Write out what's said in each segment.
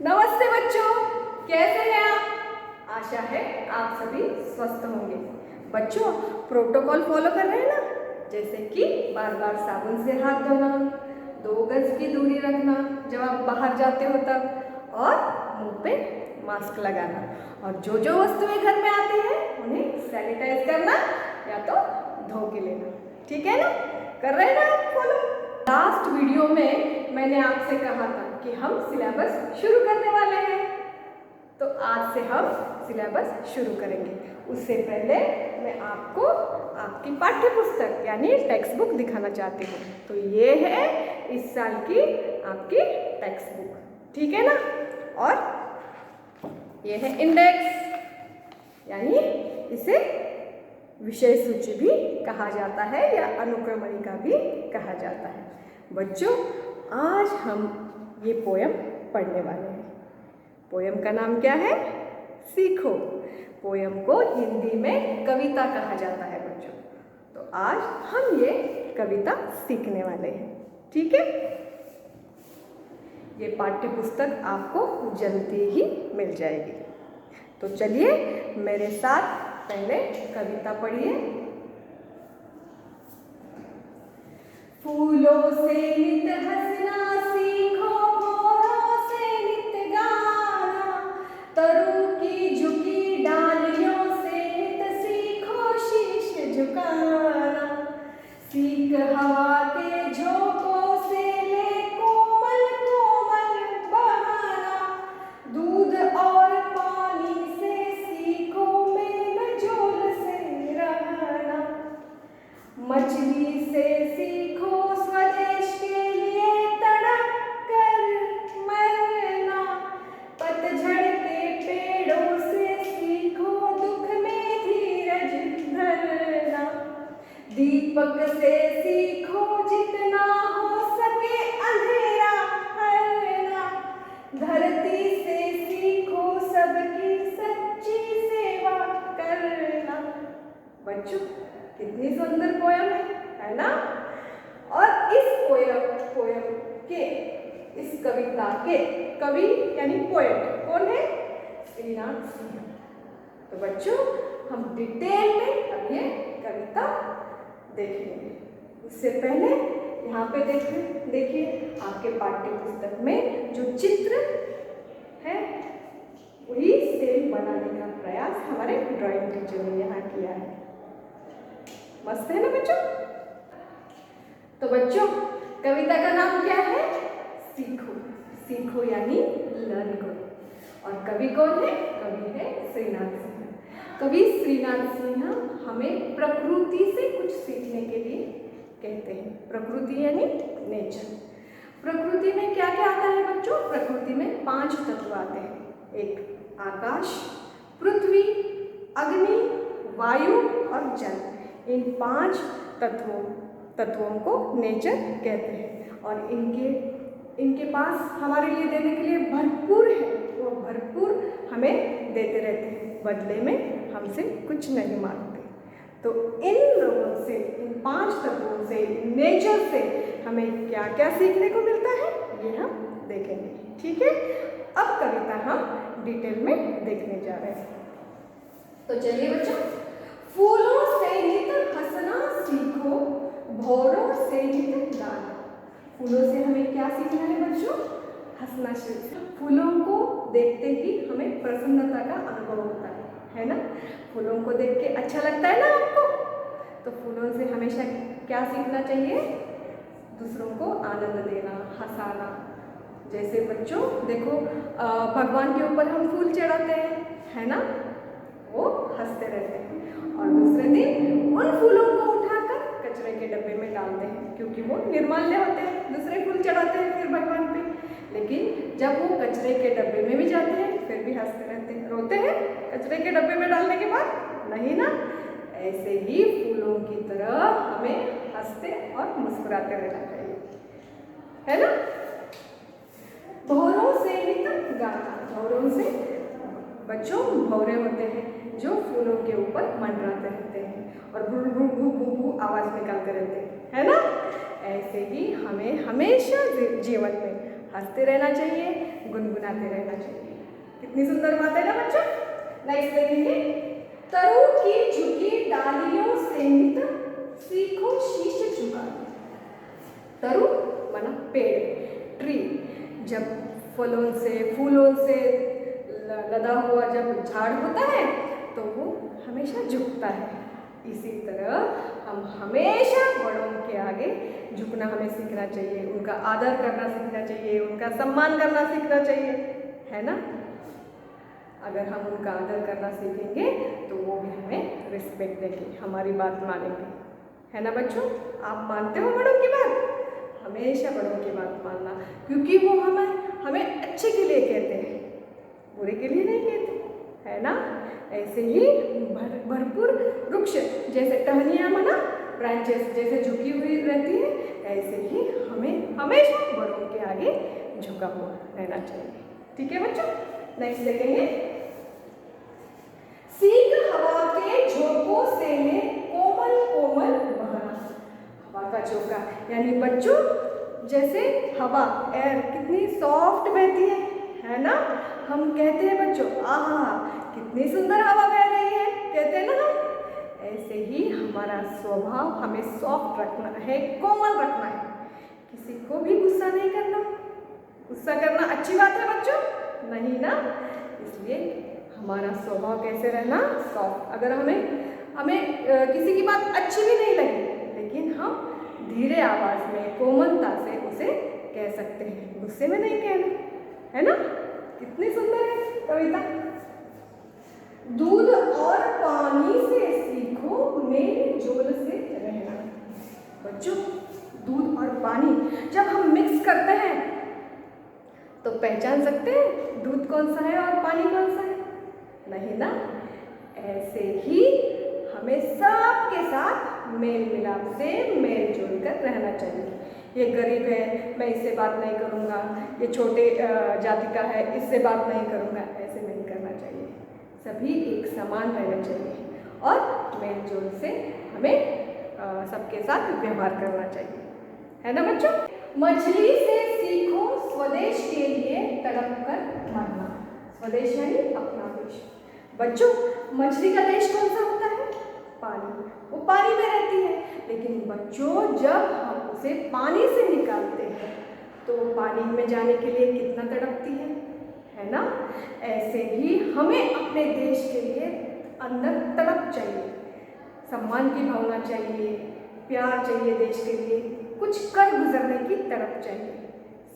नमस्ते बच्चों, कैसे हैं आप? आशा है आप सभी स्वस्थ होंगे। बच्चों, प्रोटोकॉल फॉलो कर रहे हैं ना? जैसे कि बार बार साबुन से हाथ धोना, 2 गज की दूरी रखना जब आप बाहर जाते हो तब, और मुंह पे मास्क लगाना, और जो जो वस्तुएं घर में आती हैं उन्हें सैनिटाइज करना या तो धो के लेना। ठीक है ना? कर रहे हैं ना आप फॉलो? लास्ट वीडियो में मैंने आपसे कहा था कि हम सिलेबस शुरू करने वाले हैं, तो आज से हम सिलेबस शुरू करेंगे। उससे पहले मैं आपको आपकी पाठ्य पुस्तक यानी टेक्स्ट बुक दिखाना चाहती हूँ। तो ये है इस साल की आपकी टेक्स्ट बुक, ठीक है ना? और ये है इंडेक्स, यानी इसे विषय सूची भी कहा जाता है या अनुक्रमणिका भी कहा जाता है। बच्चों, आज हम ये पोयम पढ़ने वाले हैं। पोयम का नाम क्या है? सीखो। पोयम को हिंदी में कविता कहा जाता है बच्चों। तो आज हम ये कविता सीखने वाले हैं, ठीक है? ये पाठ्य पुस्तक आपको जल्दी ही मिल जाएगी। तो चलिए मेरे साथ पहले कविता पढ़िए। फूलों से नित हंसना सीखो, मोरों से नित गाना, तरु की झुकी डालियों से नित सीखो शीश झुकाना। सीख हवा के झोंकों से ले कोमल कोमल बहाना, दूध और पानी से सीखो मेल जोल से रहना। मछली से सीखो स्वदेश के लिए तड़प कर मरना, पतझड़ के पेड़ों से सीखो दुख में धीरज धरना। दीपक से सीखो जितना हो सके अंधेरा हरना, धरती से सीखो सबकी सच्ची सेवा करना। बच्चों, कितनी सुंदर पोयम है ना? और इस पोयम के, इस कविता के कवि यानी पोएट कौन है? श्रीनाथ सिंह। तो बच्चों, हम डिटेल में अब ये कविता देखेंगे। उससे पहले यहाँ पे देखिए आपके पाठ्य पुस्तक में जो चित्र है वही सेम बनाने का प्रयास हमारे ड्राइंग टीचर ने यहाँ किया है। मस्त है ना बच्चों? तो बच्चों, कविता का नाम क्या है? सीखो। सीखो यानी लर्न करो। और कवि कौन है? कवि है श्रीनाथ सिंह। कवि श्रीनाथ सिंह हमें प्रकृति से कुछ सीखने के लिए कहते हैं। प्रकृति यानी नेचर। प्रकृति में क्या क्या आता है बच्चों? प्रकृति में 5 तत्व आते हैं। एक आकाश, पृथ्वी, अग्नि, वायु और जल। इन 5 तत्वों को नेचर कहते हैं, और इनके पास हमारे लिए देने के लिए भरपूर है। वो भरपूर हमें देते रहते हैं, बदले में हमसे कुछ नहीं मांगते। तो इन लोगों से, इन 5 तत्वों से, नेचर से हमें क्या क्या सीखने को मिलता है ये हम देखेंगे, ठीक है? अब कविता हम डिटेल में देखने जा रहे हैं। तो चलिए बच्चों, फूलों से नित हंसना सीखो, भौरों से नित गाना। फूलों से हमें क्या सीखना है बच्चों? हंसना सीखना। फूलों को देखते ही हमें प्रसन्नता का अनुभव होता है ना? फूलों को देख के अच्छा लगता है ना आपको? तो फूलों से हमेशा क्या सीखना चाहिए? दूसरों को आनंद देना, हंसाना। जैसे बच्चों देखो, भगवान के ऊपर हम फूल चढ़ाते हैं, है ना? वो हंसते रहते हैं, और दूसरे दिन उन फूलों को उठाकर कचरे के डब्बे में डालते हैं, क्योंकि वो निर्माल्य होते हैं। दूसरे फूल चढ़ाते हैं फिर भगवान पे, लेकिन जब वो कचरे के डब्बे में भी जाते हैं फिर भी हंसते रहते हैं। रोते हैं कचरे के डब्बे में डालने के बाद? नहीं ना? ऐसे ही फूलों की तरह हमें हंसते और मुस्कुराते रहना चाहिए, है ना? भौरों से नित गाना। भौरों से बच्चों भौरे होते हैं जो फूलों के ऊपर मंडराते रहते हैं और भू भू भू भू भू आवाज निकालते रहते हैं, है ना? ऐसे ही हमें हमेशा जीवन में हंसते रहना चाहिए, गुनगुनाते रहना चाहिए। कितनी सुंदर बात है ना बच्चों। नेक्स्ट देखेंगे, तरु की झुकी डालियों से नित सीखो शीश झुकाना। तरु माना पेड़, ट्री। जब फलों से फूलों से लदा हुआ जब झाड़ होता है तो वो हमेशा झुकता है। इसी तरह हम हमेशा बड़ों के आगे झुकना हमें सीखना चाहिए, उनका आदर करना सीखना चाहिए, उनका सम्मान करना सीखना चाहिए, है ना। अगर हम उनका आदर करना सीखेंगे तो वो भी हमें रिस्पेक्ट देंगे, हमारी बात मानेंगे, है ना बच्चों। आप मानते हो बड़ों की बात? हमेशा बड़ों की बात मानना, क्योंकि वो हमें अच्छे के लिए कहते हैं, बुरे के लिए नहीं कहते, है ना। ऐसे ही भरपूर वृक्ष जैसे टहनियाँ माना ब्रांचेस जैसे झुकी हुई रहती है, ऐसे ही हमें हमेशा बड़ों के आगे झुका हुआ रहना चाहिए। ठीक है बच्चों। नेक्स्ट देखेंगे, सीख हवा के झोंकों से ले कोमल कोमल बहना। हवा का झोंका यानी बच्चों जैसे हवा एयर कितनी सॉफ्ट बहती है ना। हम कहते हैं बच्चों आहा कितनी सुंदर हवा बह रही है, कहते हैं ना हम। ऐसे ही हमारा स्वभाव हमें सॉफ्ट रखना है, कोमल रखना है, किसी को भी गुस्सा नहीं करना। गुस्सा करना अच्छी बात है बच्चों? नहीं ना। इसलिए हमारा स्वभाव कैसे रहना, सॉफ्ट। अगर हमें किसी की बात अच्छी भी नहीं लगी लेकिन हम धीरे आवाज में कोमलता से उसे कह सकते हैं, गुस्से में नहीं कहना, है ना। कितनी सुंदर है कविता। दूध और पानी से सीखो मेल जोल से रहना। बच्चों दूध और पानी जब हम मिक्स करते हैं तो पहचान सकते हैं दूध कौन सा है और पानी कौन सा है? नहीं ना। ऐसे ही हमें सबके साथ मेल मिलाप से मेल जोल कर रहना चाहिए। ये गरीब है मैं इससे बात नहीं करूँगा, ये छोटे जाति का है इससे बात नहीं करूँगा, ऐसे नहीं करना चाहिए। सभी एक समान रहना चाहिए और मेल जोल से हमें सबके साथ व्यवहार करना चाहिए, है ना बच्चों। मछली से सीखो स्वदेश के लिए तड़प कर मरना। स्वदेश यानी अपना देश। बच्चों मछली का देश कौन सा होता है? पानी। वो पानी में रहती है, लेकिन बच्चों जब हम उसे पानी से निकालते हैं तो पानी में जाने के लिए कितना तड़पती है ना। ऐसे ही हमें अपने देश के लिए अंदर तड़प चाहिए, सम्मान की भावना चाहिए, प्यार चाहिए देश के लिए, कुछ कर गुजरने की तड़प चाहिए।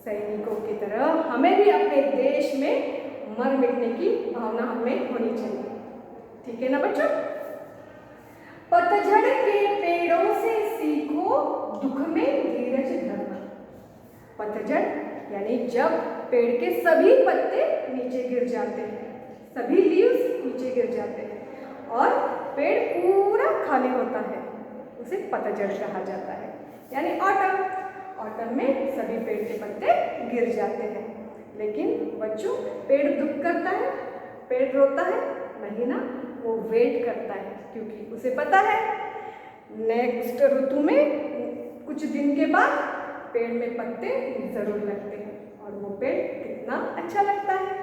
सैनिकों की तरह हमें भी अपने देश में मर मिटने की भावना हमें होनी चाहिए। ठीक है ना बच्चों। पतझड़ के पेड़ों से सीखो दुख में धीरज धरना। पतझड़ यानी जब पेड़ के सभी पत्ते नीचे गिर जाते हैं, सभी लीव्स नीचे गिर जाते हैं और पेड़ पूरा खाली होता है, उसे पतझड़ कहा जाता है। यानी ऑटम में सभी पेड़ के पत्ते गिर जाते हैं। लेकिन बच्चों पेड़ दुख करता है, पेड़ रोता है? नहीं ना, वो वेट करता है, क्योंकि उसे पता है नेक्स्ट ऋतु में कुछ दिन के बाद पेड़ में पत्ते जरूर लगते हैं और वो पेड़ कितना अच्छा लगता है।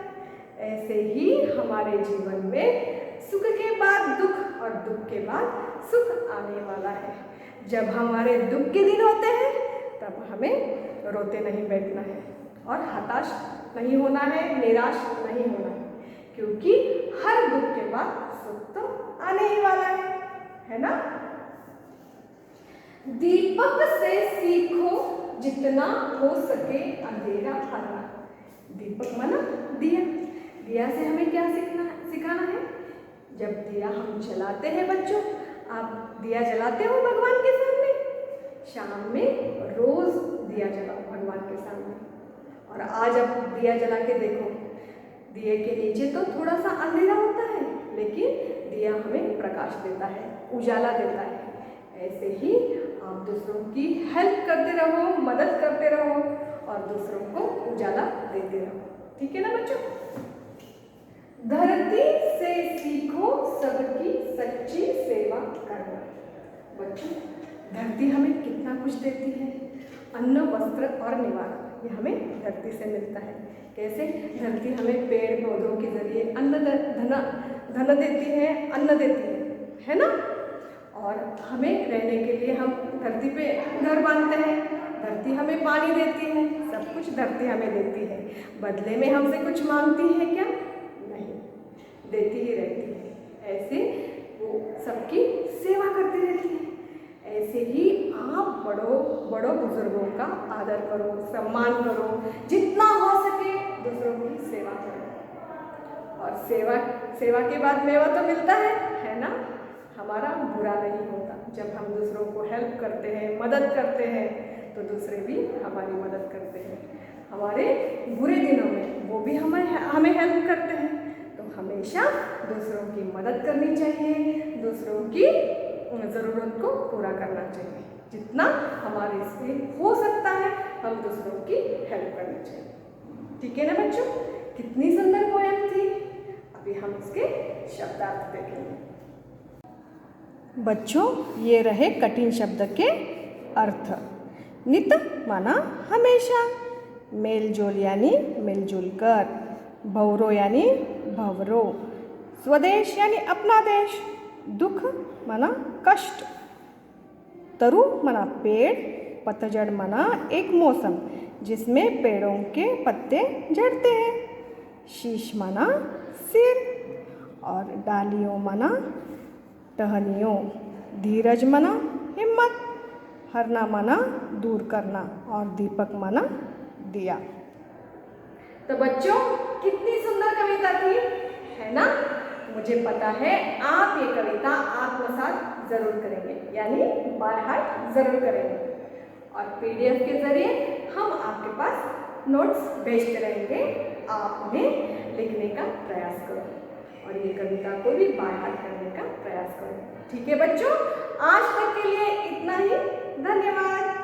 ऐसे ही हमारे जीवन में सुख के बाद दुख और दुख के बाद सुख आने वाला है। जब हमारे दुख के दिन होते हैं तब हमें रोते नहीं बैठना है और हताश नहीं होना है, निराश नहीं होना है, क्योंकि हर दुख के बाद सुख तो आने ही वाला है ना। दीपक से सीखो जितना हो सके अंधेरा हरना। दीपक माना दिया। दिया से हमें क्या सिखाना है? जब दिया हम जलाते हैं बच्चों, आप दिया जलाते हो भगवान के सामने, शाम में रोज दिया जलाओ भगवान के सामने। और आज आप दिया जला के देखो, दिए के नीचे तो थोड़ा सा अंधेरा होता है, लेकिन दिया हमें प्रकाश देता है, उजाला देता है। ऐसे ही आप दूसरों की हेल्प करते रहो, मदद करते रहो और दूसरों को उजाला देते रहो। ठीक है ना बच्चों। धरती से सीखो सबकी सच्ची सेवा करना। बच्चों धरती हमें कितना कुछ देती है, अन्न वस्त्र और निवारण। ये हमें धरती से मिलता है। कैसे? धरती हमें पेड़ पौधों के जरिए धन देती है ना। और हमें रहने के लिए हम धरती पे घर बांधते हैं, धरती हमें पानी देती है, सब कुछ धरती हमें देती है। बदले में हमसे कुछ मांगती है क्या? नहीं, देती ही रहती है। ऐसे वो सबकी सेवा करती रहती है। ऐसे ही आप बड़ों बुजुर्गों का आदर करो, सम्मान करो, जितना हो सके दूसरों की सेवा करो। और सेवा के बाद मेवा तो मिलता है ना। हमारा बुरा नहीं होता। जब हम दूसरों को हेल्प करते हैं, मदद करते हैं, तो दूसरे भी हमारी मदद करते हैं। हमारे बुरे दिनों में वो भी हमें हेल्प करते हैं। तो हमेशा दूसरों की मदद करनी चाहिए, दूसरों की ज़रूरत को पूरा करना चाहिए। जितना हमारे से हो सकता है हम दूसरों की हेल्प करनी चाहिए। ठीक है ना बच्चों? कितनी सुंदर पोएम थी। अभी हम इसके शब्दार्थ देखेंगे। बच्चों, ये रहे कठिन शब्द के अर्थ। नित माना हमेशा, मेलजोल यानी मिलजुल कर, भवरो यानी भवरो, स्वदेश यानी अपना देश, दुख माना कष्ट, तरु माना पेड़, पतझड़ माना एक मौसम जिसमें पेड़ों के पत्ते झड़ते हैं, शीश माना सिर, और डालियों माना टहनियों, धीरज माना हिम्मत, हरना माना दूर करना, और दीपक माना दिया। तो बच्चों, कितनी सुंदर कविता थी, है ना। मुझे पता है आप ये कविता आत्मसात जरूर करेंगे, यानी बाय हार्ट जरूर करेंगे। और PDF के जरिए हम आपके पास नोट्स भेजते रहेंगे। आप उन्हें लिखने का प्रयास करो और ये कविता को भी बाय हार्ट करने का प्रयास करो। ठीक है बच्चों, आज तक के लिए इतना ही। धन्यवाद।